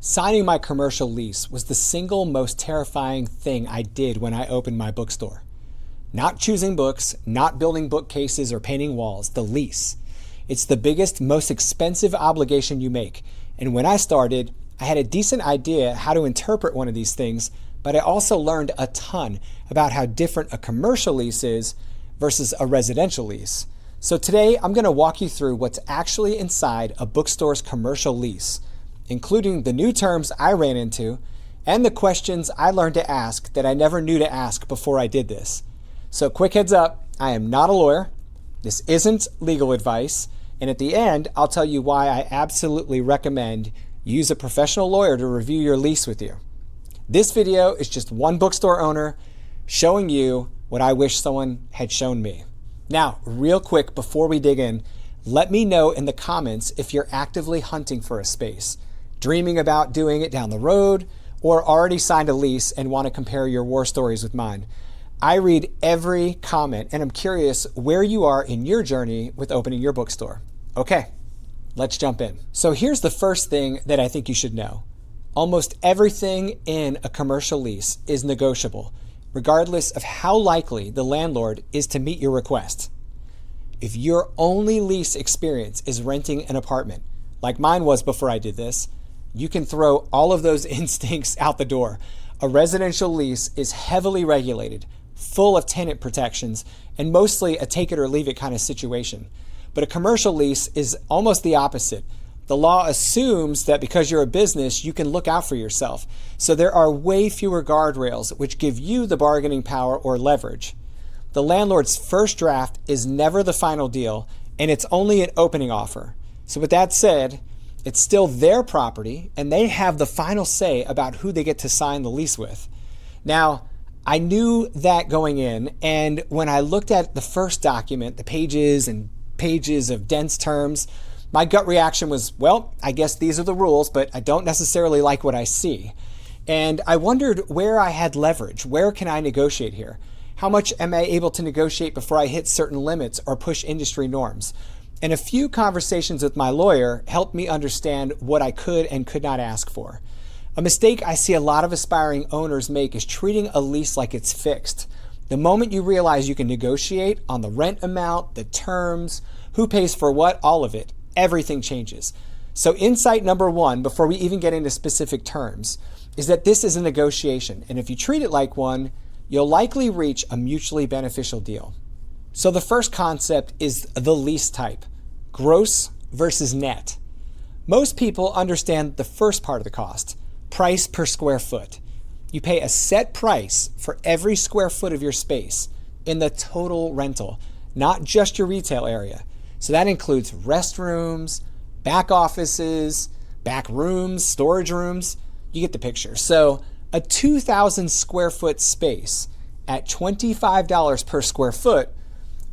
Signing my commercial lease was the single most terrifying thing I did when I opened my bookstore. Not choosing books, not building bookcases or painting walls, the lease. It's the biggest, most expensive obligation you make. And when I started, I had a decent idea how to interpret one of these things, but I also learned a ton about how different a commercial lease is versus a residential lease. So today, I'm going to walk you through what's actually inside a bookstore's commercial lease, including the new terms I ran into and the questions I learned to ask that I never knew to ask before I did this. So quick heads up, I am not a lawyer. This isn't legal advice. And at the end, I'll tell you why I absolutely recommend you use a professional lawyer to review your lease with you. This video is just one bookstore owner showing you what I wish someone had shown me. Now, real quick before we dig in, let me know in the comments if you're actively hunting for a space, dreaming about doing it down the road, or already signed a lease and want to compare your war stories with mine. I read every comment and I'm curious where you are in your journey with opening your bookstore. Okay, let's jump in. So here's the first thing that I think you should know. Almost everything in a commercial lease is negotiable, regardless of how likely the landlord is to meet your request. If your only lease experience is renting an apartment, like mine was before I did this, you can throw all of those instincts out the door. A residential lease is heavily regulated, full of tenant protections, and mostly a take it or leave it kind of situation. But a commercial lease is almost the opposite. The law assumes that because you're a business, you can look out for yourself. So there are way fewer guardrails which give you the bargaining power or leverage. The landlord's first draft is never the final deal, and it's only an opening offer. So with that said, it's still their property, and they have the final say about who they get to sign the lease with. Now, I knew that going in, and when I looked at the first document, the pages and pages of dense terms, my gut reaction was, well, I guess these are the rules, but I don't necessarily like what I see. And I wondered where I had leverage. Where can I negotiate here? How much am I able to negotiate before I hit certain limits or push industry norms? And a few conversations with my lawyer helped me understand what I could and could not ask for. A mistake I see a lot of aspiring owners make is treating a lease like it's fixed. The moment you realize you can negotiate on the rent amount, the terms, who pays for what, all of it, everything changes. So insight number one, before we even get into specific terms, is that this is a negotiation. And if you treat it like one, you'll likely reach a mutually beneficial deal. So the first concept is the lease type, gross versus net. Most people understand the first part of the cost, price per square foot. You pay a set price for every square foot of your space in the total rental, not just your retail area. So that includes restrooms, back offices, back rooms, storage rooms. You get the picture. So a 2,000 square foot space at $25 per square foot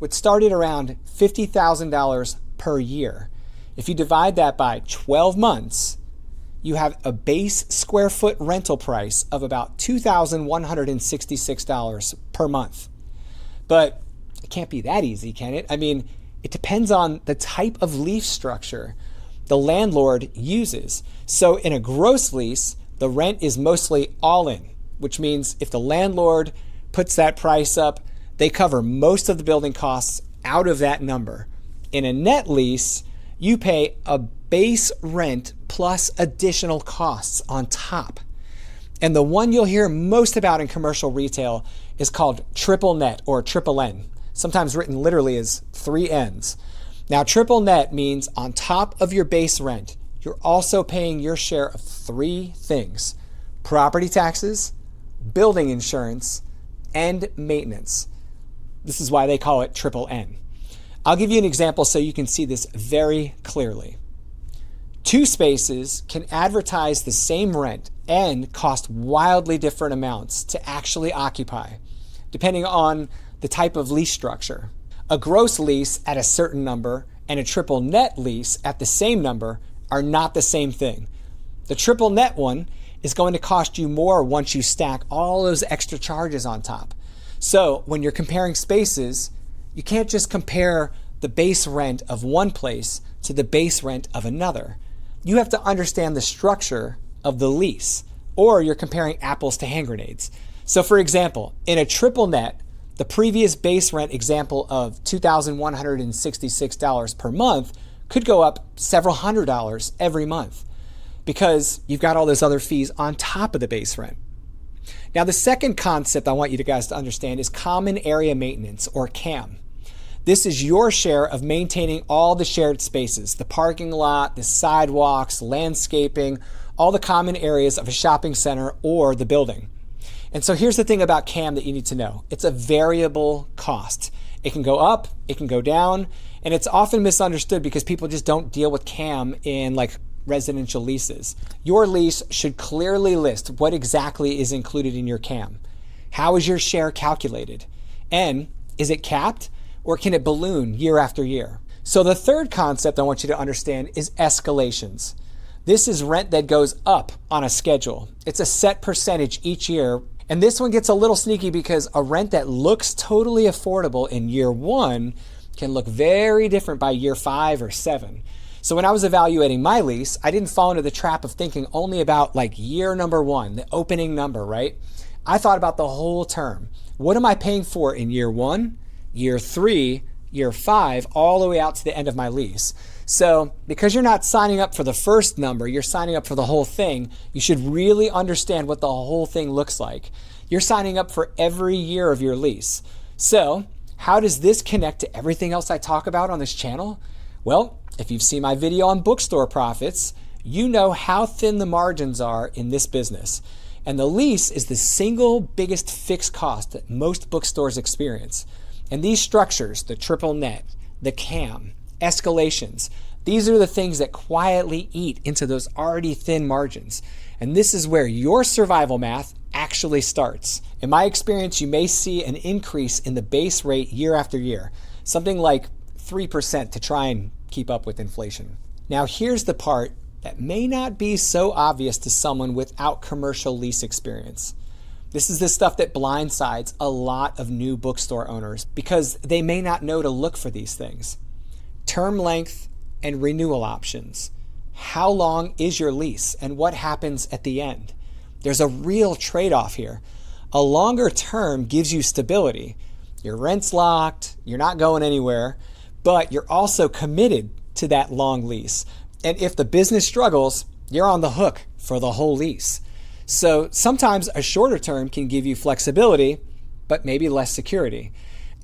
would start at around $50,000 per year. If you divide that by 12 months, you have a base square foot rental price of about $2,166 per month. But it can't be that easy, can it? I mean, it depends on the type of lease structure the landlord uses. So in a gross lease, the rent is mostly all in, which means if the landlord puts that price up, they cover most of the building costs out of that number. In a net lease, you pay a base rent plus additional costs on top. And the one you'll hear most about in commercial retail is called triple net or triple N, sometimes written literally as 3 N's. Now, triple net means on top of your base rent, you're also paying your share of 3 things: property taxes, building insurance, and maintenance. This is why they call it triple N. I'll give you an example so you can see this very clearly. 2 spaces can advertise the same rent and cost wildly different amounts to actually occupy, depending on the type of lease structure. A gross lease at a certain number and a triple net lease at the same number are not the same thing. The triple net one is going to cost you more once you stack all those extra charges on top. So when you're comparing spaces, you can't just compare the base rent of one place to the base rent of another. You have to understand the structure of the lease, or you're comparing apples to hand grenades. So for example, in a triple net, the previous base rent example of $2,166 per month could go up several $100s every month because you've got all those other fees on top of the base rent. Now, the second concept I want you guys to understand is common area maintenance, or CAM. This is your share of maintaining all the shared spaces, the parking lot, the sidewalks, landscaping, all the common areas of a shopping center or the building. And so here's the thing about CAM that you need to know. It's a variable cost. It can go up, it can go down, and it's often misunderstood because people just don't deal with CAM in like residential leases. Your lease should clearly list what exactly is included in your CAM. How is your share calculated? And is it capped, or can it balloon year after year? So the third concept I want you to understand is escalations. This is rent that goes up on a schedule. It's a set percentage each year. And this one gets a little sneaky because a rent that looks totally affordable in year 1 can look very different by year 5 or 7. So when I was evaluating my lease, I didn't fall into the trap of thinking only about like year number 1, the opening number, right? I thought about the whole term. What am I paying for in year 1, year 3, year 5, all the way out to the end of my lease? So because you're not signing up for the first number, you're signing up for the whole thing, you should really understand what the whole thing looks like. You're signing up for every year of your lease. So how does this connect to everything else I talk about on this channel? Well, if you've seen my video on bookstore profits, you know how thin the margins are in this business. And the lease is the single biggest fixed cost that most bookstores experience. And these structures, the triple net, the CAM, escalations, these are the things that quietly eat into those already thin margins. And this is where your survival math actually starts. In my experience, you may see an increase in the base rate year after year, something like 3% to try and keep up with inflation. Now, here's the part that may not be so obvious to someone without commercial lease experience. This is the stuff that blindsides a lot of new bookstore owners because they may not know to look for these things. Term length and renewal options. How long is your lease and what happens at the end? There's a real trade-off here. A longer term gives you stability. Your rent's locked, you're not going anywhere, but you're also committed to that long lease. And if the business struggles, you're on the hook for the whole lease. So sometimes a shorter term can give you flexibility, but maybe less security.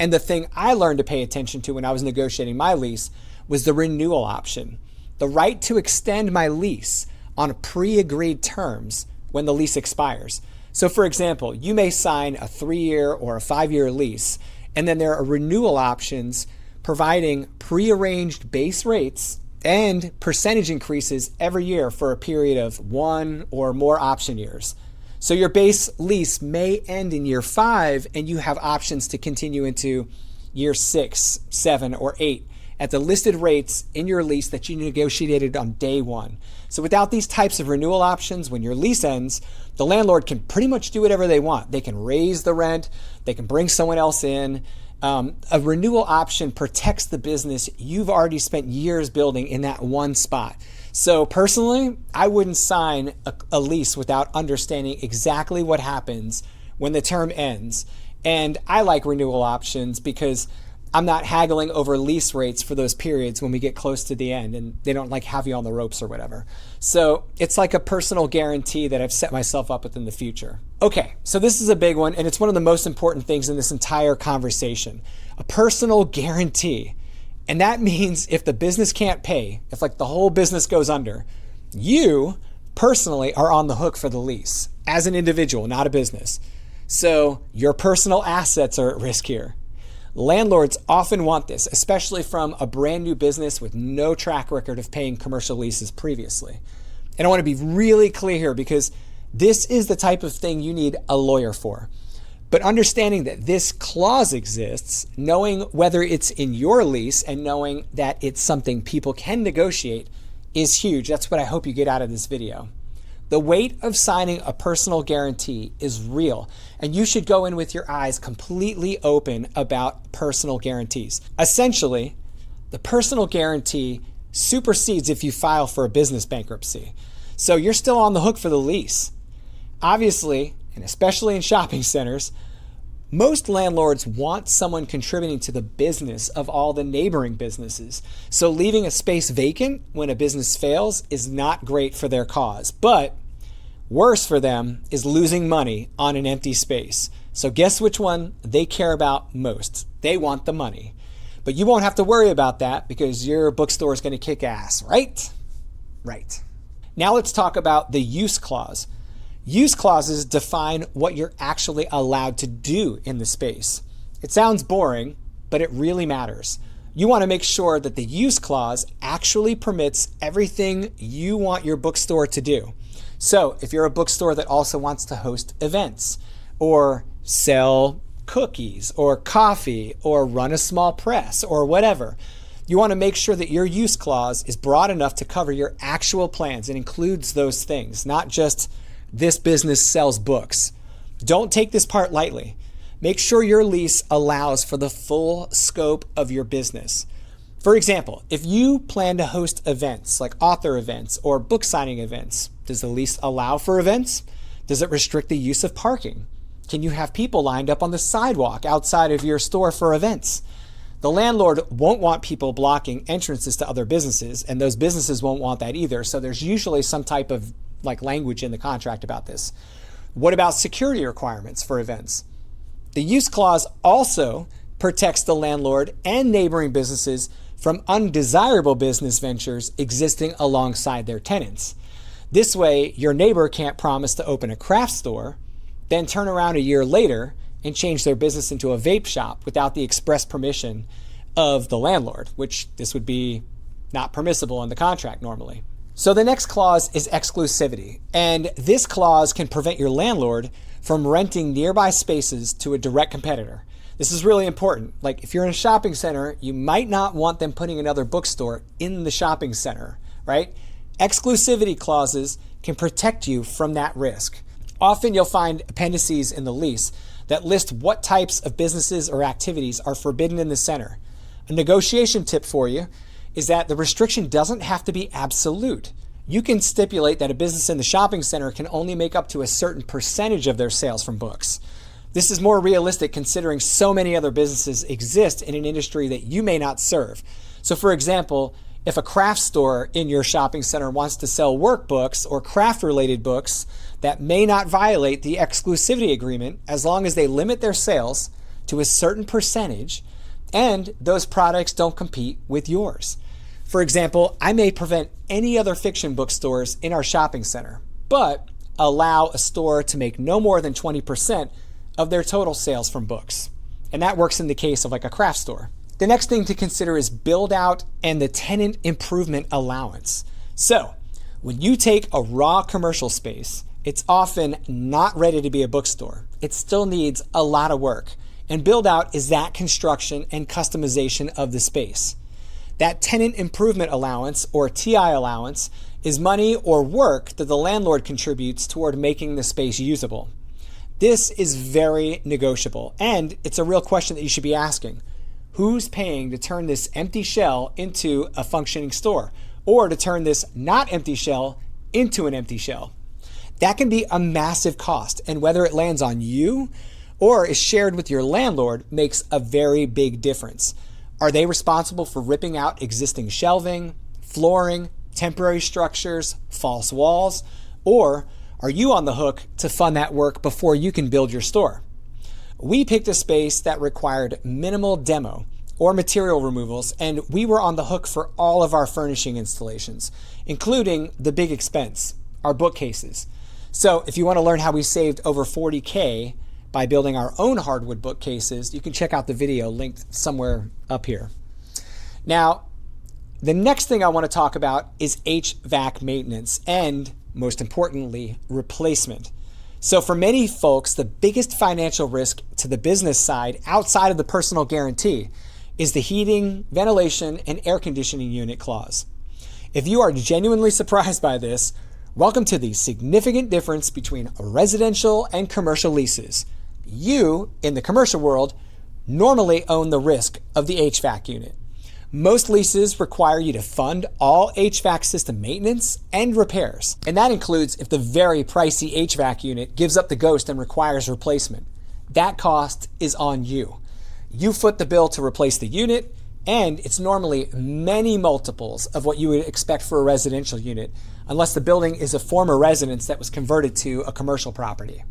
And the thing I learned to pay attention to when I was negotiating my lease was the renewal option, the right to extend my lease on pre-agreed terms when the lease expires. So for example, you may sign a 3-year or a 5-year lease, and then there are renewal options providing pre-arranged base rates and percentage increases every year for a period of 1 or more option years. So your base lease may end in year 5 and you have options to continue into year 6, 7, or 8 at the listed rates in your lease that you negotiated on day 1. So without these types of renewal options, when your lease ends, the landlord can pretty much do whatever they want. They can raise the rent, they can bring someone else in. A renewal option protects the business you've already spent years building in that one spot. So personally, I wouldn't sign a lease without understanding exactly what happens when the term ends. And I like renewal options because I'm not haggling over lease rates for those periods when we get close to the end and they don't like have you on the ropes or whatever. So it's like a personal guarantee that I've set myself up with in the future. Okay, so this is a big one and it's one of the most important things in this entire conversation. A personal guarantee. And that means if the business can't pay, if like the whole business goes under, you personally are on the hook for the lease as an individual, not a business. So your personal assets are at risk here. Landlords often want this, especially from a brand new business with no track record of paying commercial leases previously. And I want to be really clear here because this is the type of thing you need a lawyer for. But understanding that this clause exists, knowing whether it's in your lease and knowing that it's something people can negotiate is huge. That's what I hope you get out of this video. The weight of signing a personal guarantee is real, and you should go in with your eyes completely open about personal guarantees. Essentially, the personal guarantee supersedes if you file for a business bankruptcy. So you're still on the hook for the lease. Obviously, and especially in shopping centers, most landlords want someone contributing to the business of all the neighboring businesses. So leaving a space vacant when a business fails is not great for their cause. But worse for them is losing money on an empty space. So guess which one they care about most? They want the money. But you won't have to worry about that because your bookstore is going to kick ass, right? Right. Now let's talk about the use clause. Use clauses define what you're actually allowed to do in the space. It sounds boring, but it really matters. You want to make sure that the use clause actually permits everything you want your bookstore to do. So if you're a bookstore that also wants to host events or sell cookies or coffee or run a small press or whatever, you want to make sure that your use clause is broad enough to cover your actual plans and includes those things, not just this business sells books. Don't take this part lightly. Make sure your lease allows for the full scope of your business. For example, if you plan to host events like author events or book signing events, does the lease allow for events? Does it restrict the use of parking? Can you have people lined up on the sidewalk outside of your store for events? The landlord won't want people blocking entrances to other businesses, and those businesses won't want that either. So there's usually some type of language in the contract about this. What about security requirements for events? The use clause also protects the landlord and neighboring businesses from undesirable business ventures existing alongside their tenants. This way, your neighbor can't promise to open a craft store, then turn around a year later and change their business into a vape shop without the express permission of the landlord, which this would be not permissible in the contract normally. So the next clause is exclusivity, and this clause can prevent your landlord from renting nearby spaces to a direct competitor. This is really important. Like if you're in a shopping center, you might not want them putting another bookstore in the shopping center, right? Exclusivity clauses can protect you from that risk. Often you'll find appendices in the lease that list what types of businesses or activities are forbidden in the center. A negotiation tip for you is that the restriction doesn't have to be absolute. You can stipulate that a business in the shopping center can only make up to a certain percentage of their sales from books. This is more realistic considering so many other businesses exist in an industry that you may not serve. So for example, if a craft store in your shopping center wants to sell workbooks or craft-related books that may not violate the exclusivity agreement as long as they limit their sales to a certain percentage and those products don't compete with yours. For example, I may prevent any other fiction bookstores in our shopping center, but allow a store to make no more than 20% of their total sales from books. And that works in the case of like a craft store. The next thing to consider is build out and the tenant improvement allowance. So when you take a raw commercial space, it's often not ready to be a bookstore. It still needs a lot of work. And build out is that construction and customization of the space. That tenant improvement allowance or TI allowance is money or work that the landlord contributes toward making the space usable. This is very negotiable, and it's a real question that you should be asking. Who's paying to turn this empty shell into a functioning store, or to turn this not empty shell into an empty shell? That can be a massive cost, and whether it lands on you or is shared with your landlord makes a very big difference. Are they responsible for ripping out existing shelving, flooring, temporary structures, false walls, or are you on the hook to fund that work before you can build your store? We picked a space that required minimal demo or material removals, and we were on the hook for all of our furnishing installations, including the big expense, our bookcases. So if you want to learn how we saved over $40K by building our own hardwood bookcases, you can check out the video linked somewhere up here. Now, the next thing I want to talk about is HVAC maintenance and, most importantly, replacement. So for many folks, the biggest financial risk to the business side outside of the personal guarantee is the heating, ventilation, and air conditioning unit clause. If you are genuinely surprised by this, welcome to the significant difference between residential and commercial leases. You, in the commercial world, normally own the risk of the HVAC unit. Most leases require you to fund all HVAC system maintenance and repairs, and that includes if the very pricey HVAC unit gives up the ghost and requires replacement. That cost is on you. You foot the bill to replace the unit, and it's normally many multiples of what you would expect for a residential unit, unless the building is a former residence that was converted to a commercial property.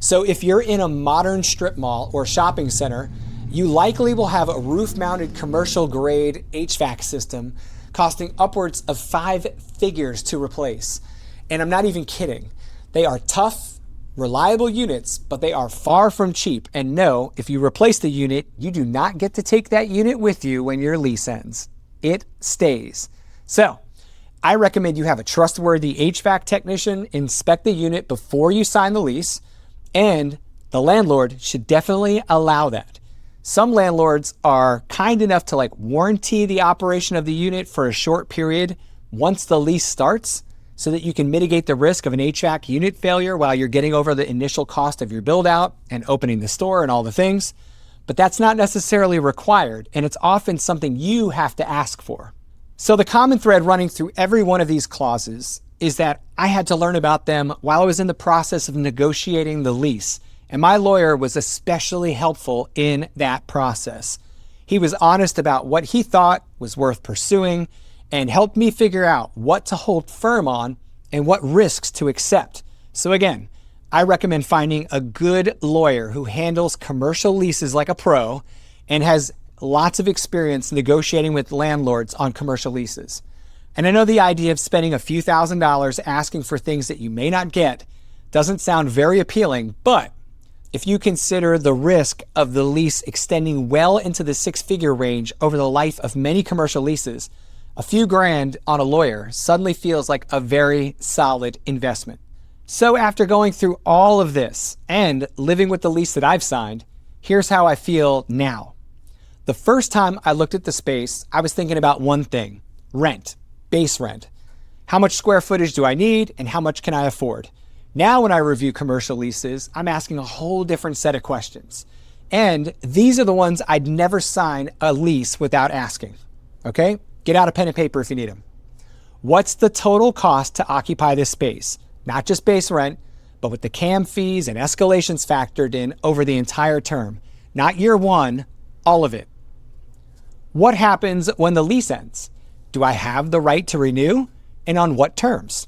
So if you're in a modern strip mall or shopping center, you likely will have a roof-mounted commercial-grade HVAC system costing upwards of 5 figures to replace. And I'm not even kidding. They are tough, reliable units, but they are far from cheap. And no, if you replace the unit, you do not get to take that unit with you when your lease ends. It stays. So I recommend you have a trustworthy HVAC technician inspect the unit before you sign the lease, and the landlord should definitely allow that. Some landlords are kind enough to warranty the operation of the unit for a short period once the lease starts so that you can mitigate the risk of an HVAC unit failure while you're getting over the initial cost of your build out and opening the store and all the things. But that's not necessarily required, and it's often something you have to ask for. So the common thread running through every one of these clauses is that I had to learn about them while I was in the process of negotiating the lease. And my lawyer was especially helpful in that process. He was honest about what he thought was worth pursuing and helped me figure out what to hold firm on and what risks to accept. So again, I recommend finding a good lawyer who handles commercial leases like a pro and has lots of experience negotiating with landlords on commercial leases. And I know the idea of spending a few $1,000s asking for things that you may not get doesn't sound very appealing, but if you consider the risk of the lease extending well into the 6-figure range over the life of many commercial leases, a few grand on a lawyer suddenly feels like a very solid investment. So after going through all of this and living with the lease that I've signed, here's how I feel now. The first time I looked at the space, I was thinking about one thing: rent, base rent. How much square footage do I need and how much can I afford? Now when I review commercial leases, I'm asking a whole different set of questions. And these are the ones I'd never sign a lease without asking. Okay? Get out a pen and paper if you need them. What's the total cost to occupy this space? Not just base rent, but with the CAM fees and escalations factored in over the entire term. Not year one, all of it. What happens when the lease ends? Do I have the right to renew? And on what terms?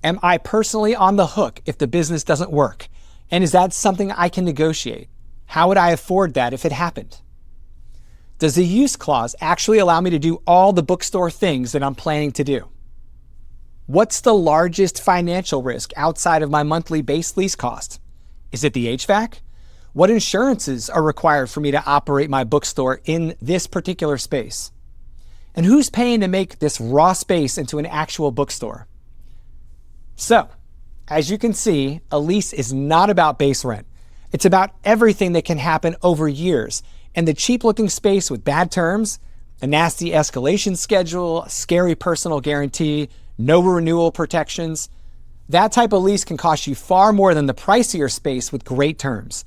Am I personally on the hook if the business doesn't work? And is that something I can negotiate? How would I afford that if it happened? Does the use clause actually allow me to do all the bookstore things that I'm planning to do? What's the largest financial risk outside of my monthly base lease cost? Is it the HVAC? What insurances are required for me to operate my bookstore in this particular space? And who's paying to make this raw space into an actual bookstore? So, as you can see, a lease is not about base rent. It's about everything that can happen over years. And the cheap-looking space with bad terms, a nasty escalation schedule, a scary personal guarantee, no renewal protections, that type of lease can cost you far more than the pricier space with great terms.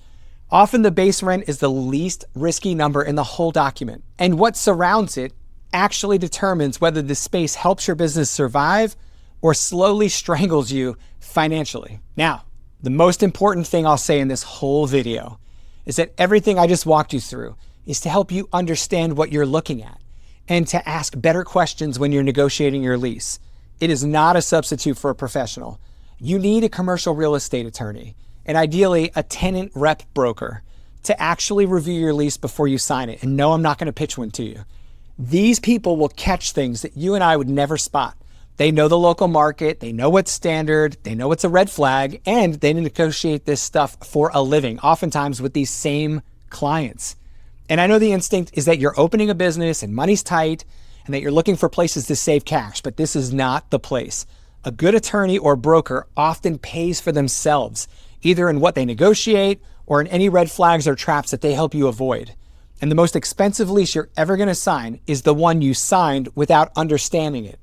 Often the base rent is the least risky number in the whole document. And what surrounds it actually determines whether the space helps your business survive or slowly strangles you financially. Now, the most important thing I'll say in this whole video is that everything I just walked you through is to help you understand what you're looking at and to ask better questions when you're negotiating your lease. It is not a substitute for a professional. You need a commercial real estate attorney and ideally a tenant rep broker to actually review your lease before you sign it. And no, I'm not going to pitch one to you. These people will catch things that you and I would never spot. They know the local market, they know what's standard, they know what's a red flag, and they negotiate this stuff for a living, oftentimes with these same clients. And I know the instinct is that you're opening a business and money's tight and that you're looking for places to save cash, but this is not the place. A good attorney or broker often pays for themselves, either in what they negotiate or in any red flags or traps that they help you avoid. And the most expensive lease you're ever going to sign is the one you signed without understanding it.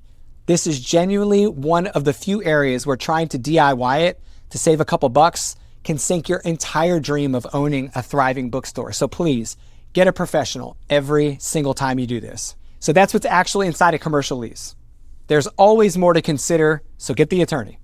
This is genuinely one of the few areas where trying to DIY it to save a couple bucks can sink your entire dream of owning a thriving bookstore. So please Get a professional every single time you do this. So that's what's actually inside a commercial lease. There's always more to consider, so get the attorney.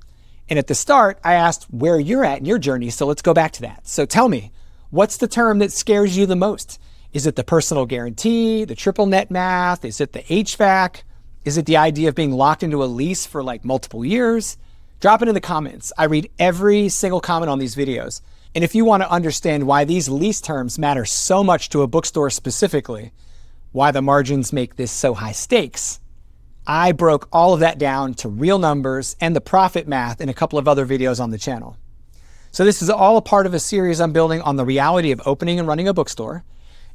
And at the start, I asked where you're at in your journey, so let's go back to that. So tell me, what's the term that scares you the most? Is it the personal guarantee, the triple net math? Is it the HVAC? Is it the idea of being locked into a lease for like multiple years? Drop it in the comments. I read every single comment on these videos. And if you want to understand why these lease terms matter so much to a bookstore specifically, why the margins make this so high stakes, I broke all of that down to real numbers and the profit math in a couple of other videos on the channel. So this is all a part of a series I'm building on the reality of opening and running a bookstore.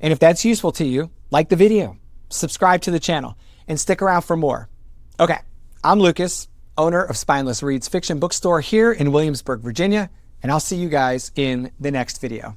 And if that's useful to you, like the video, subscribe to the channel, and stick around for more. Okay, I'm Lucas, owner of Spineless Reads Fiction Bookstore here in Williamsburg, Virginia, and I'll see you guys in the next video.